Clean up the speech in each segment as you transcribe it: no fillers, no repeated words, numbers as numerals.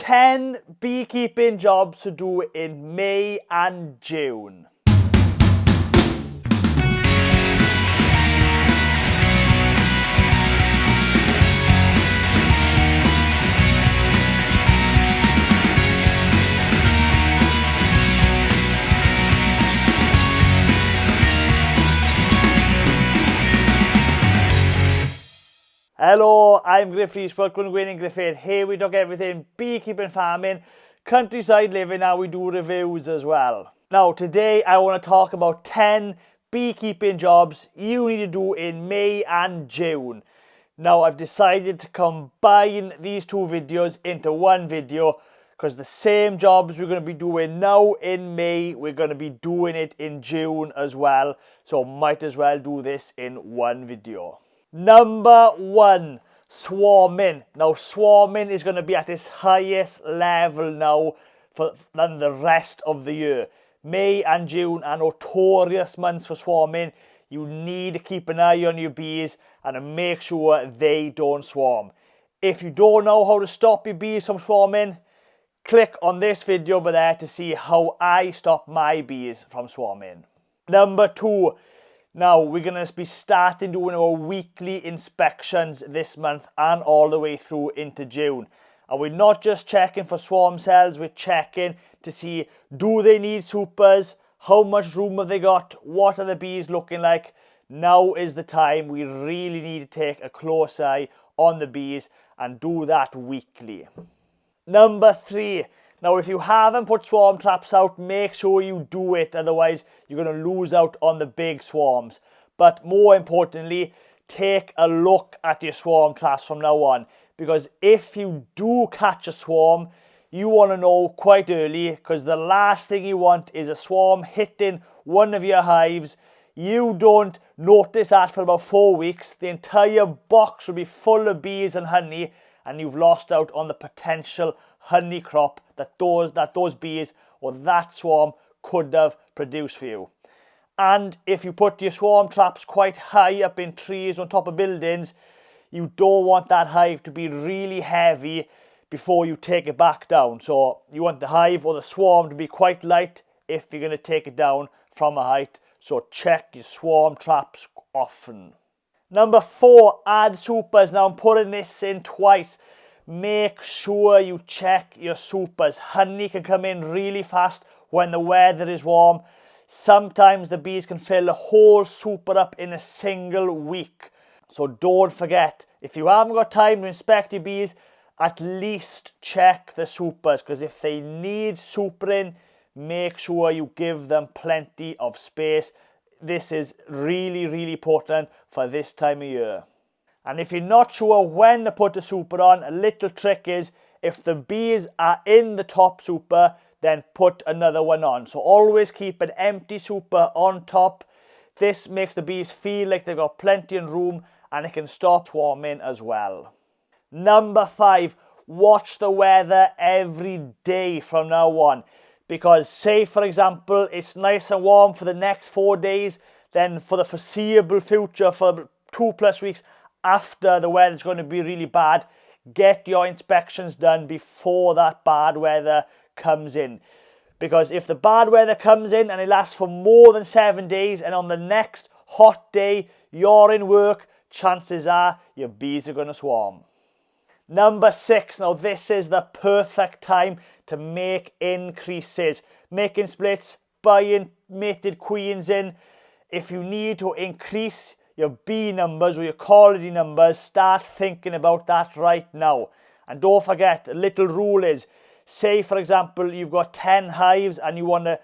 10 beekeeping jobs to do in May and June. Hello, I'm Griffiths, welcome to Winning Griffith. Here we talk everything beekeeping, farming, countryside living, and we do reviews as well. Now today I want to talk about 10 beekeeping jobs you need to do in May and June. Now I've decided to combine these two videos into one video because the same jobs we're going to be doing now in May, we're going to be doing it in June as well. So might as well do this in one video. Number 1, swarming. Now swarming is going to be at its highest level now than the rest of the year. May and June are notorious months for swarming. You need to keep an eye on your bees and make sure they don't swarm. If you don't know how to stop your bees from swarming, click on this video over there to see how I stop my bees from swarming. Number 2. Now, we're going to be starting doing our weekly inspections this month and all the way through into June. And we're not just checking for swarm cells, we're checking to see, do they need supers? How much room have they got? What are the bees looking like? Now is the time we really need to take a close eye on the bees and do that weekly. Number 3. Now, if you haven't put swarm traps out, make sure you do it. Otherwise, you're going to lose out on the big swarms. But more importantly, take a look at your swarm traps from now on. Because if you do catch a swarm, you want to know quite early. Because the last thing you want is a swarm hitting one of your hives. You don't notice that for about 4 weeks. The entire box will be full of bees and honey. And you've lost out on the potential honey crop that those bees or that swarm could have produced for you. And if you put your swarm traps quite high up in trees on top of buildings, you don't want that hive to be really heavy before you take it back down. So you want the hive or the swarm to be quite light if you're going to take it down from a height. So check your swarm traps often. Number 4, add supers. Now I'm putting this in twice. Make sure you check your supers. Honey can come in really fast when the weather is warm. Sometimes the bees can fill a whole super up in a single week. So don't forget, if you haven't got time to inspect your bees, at least check the supers. Because if they need supering, make sure you give them plenty of space. This is really, really important for this time of year. And if you're not sure when to put the super on, a little trick is, if the bees are in the top super, then put another one on. So always keep an empty super on top. This makes the bees feel like they've got plenty of room and it can stop swarming as well. Number 5, watch the weather every day from now on. Because say, for example, it's nice and warm for the next 4 days, then for the foreseeable future, for 2+ weeks after, the weather's going to be really bad, get your inspections done before that bad weather comes in. Because if the bad weather comes in and it lasts for more than 7 days, and on the next hot day you're in work, chances are your bees are going to swarm. Number 6, now this is the perfect time to make increases. Making splits, buying mated queens in. If you need to increase your bee numbers or your colony numbers, start thinking about that right now. And don't forget, a little rule is, say for example you've got 10 hives and you want to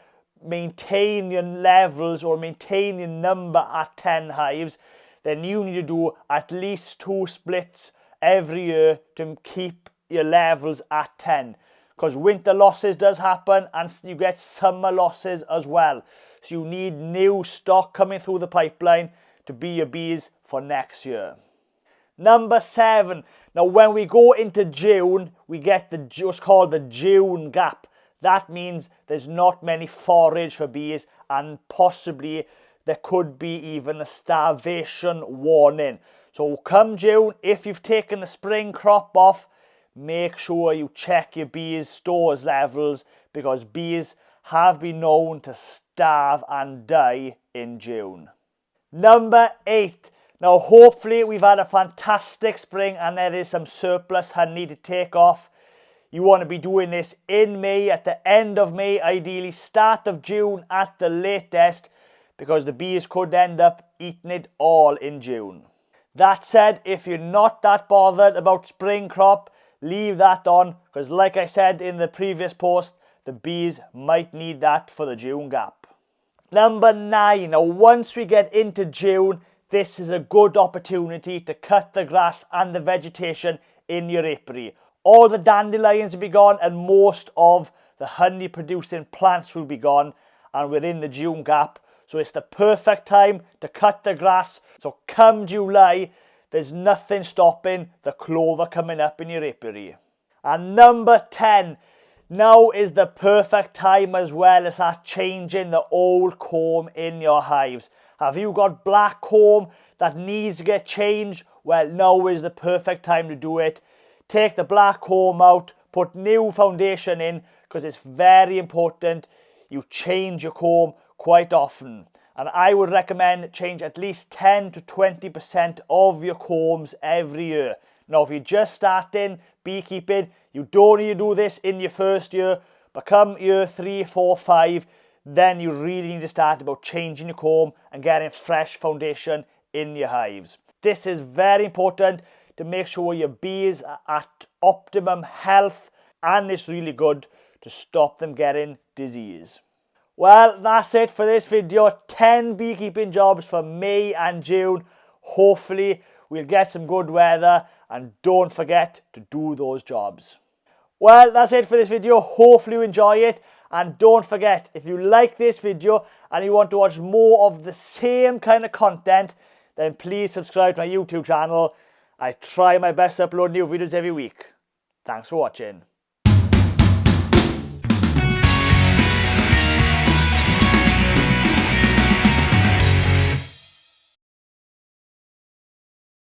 maintain your levels or maintain your number at 10 hives, then you need to do at least 2 splits every year to keep your levels at 10. Because winter losses does happen and you get summer losses as well. So you need new stock coming through the pipeline to be your bees for next year. Number 7. Now when we go into June, we get what's called the June gap. That means there's not many forage for bees and possibly there could be even a starvation warning. So come June, if you've taken the spring crop off, make sure you check your bees' stores levels, because bees have been known to starve and die in June. Number 8. Now hopefully we've had a fantastic spring and there is some surplus honey to take off. You want to be doing this in May, at the end of May, ideally start of June at the latest, because the bees could end up eating it all in June. That said, if you're not that bothered about spring crop, leave that on, because like I said in the previous post, the bees might need that for the June gap. Number 9. Now once we get into June, this is a good opportunity to cut the grass and the vegetation in your apiary. All the dandelions will be gone and most of the honey producing plants will be gone, and we're in the June gap, so it's the perfect time to cut the grass. So come July, there's nothing stopping the clover coming up in your apiary. And number 10, now is the perfect time as well to start changing the old comb in your hives. Have you got black comb that needs to get changed? Well, now is the perfect time to do it. Take the black comb out, put new foundation in, because it's very important you change your comb quite often. And I would recommend change at least 10 to 20% of your combs every year. Now, if you're just starting beekeeping, you don't need to do this in your first year, but come year 3, 4, 5, then you really need to start about changing your comb and getting fresh foundation in your hives. This is very important to make sure your bees are at optimum health, and it's really good to stop them getting disease. Well, that's it for this video. 10 beekeeping jobs for May and June. Hopefully we'll get some good weather, and don't forget to do those jobs. Well, that's it for this video. Hopefully you enjoy it, and don't forget, if you like this video and you want to watch more of the same kind of content, then please subscribe to my YouTube channel. I try my best to upload new videos every week. Thanks for watching.